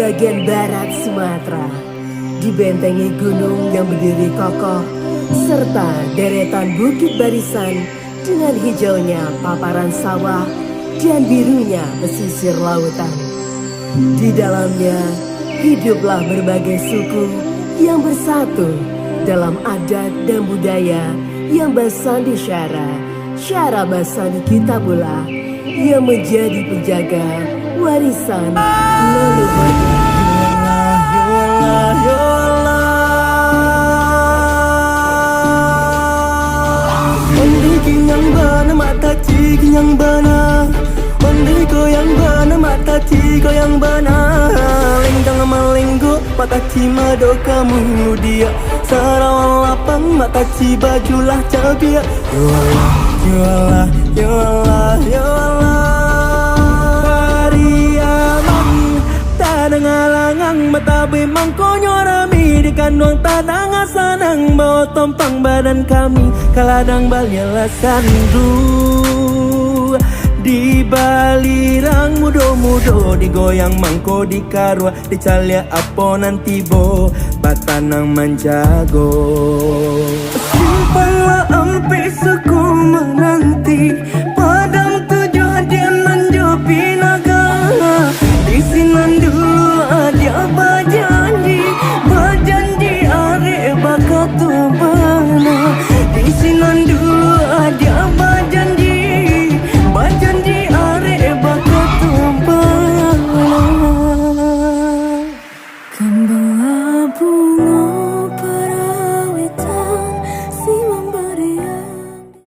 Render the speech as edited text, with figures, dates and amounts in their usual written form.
bagian barat Sumatera, dibentengi gunung yang berdiri kokoh, serta deretan bukit barisan dengan hijaunya paparan sawah dan birunya pesisir lautan. Di dalamnya hiduplah berbagai suku yang bersatu dalam adat dan budaya yang bersandi syara bersandi kitabullah yang menjadi penjaga warisan leluhurnya. Ondi kinyang bana mata ci kinyang bana, ondi goyang bana mata ci goyang bana. Lingkang malinggo mata ci mado kamu dia, sarawan lapang mata ci bajulah cabia. Yolah, yolah, yolah, yolah. Pariaman tanang alangang mata bemang konyorami di kandung tanang asanang bawa tompang badan kami kaladang balnya sandu di balirang mudo-mudo digoyang mangko di karwa di calia aponan tibo batanang manjago. Simpanlah ampe suku menanti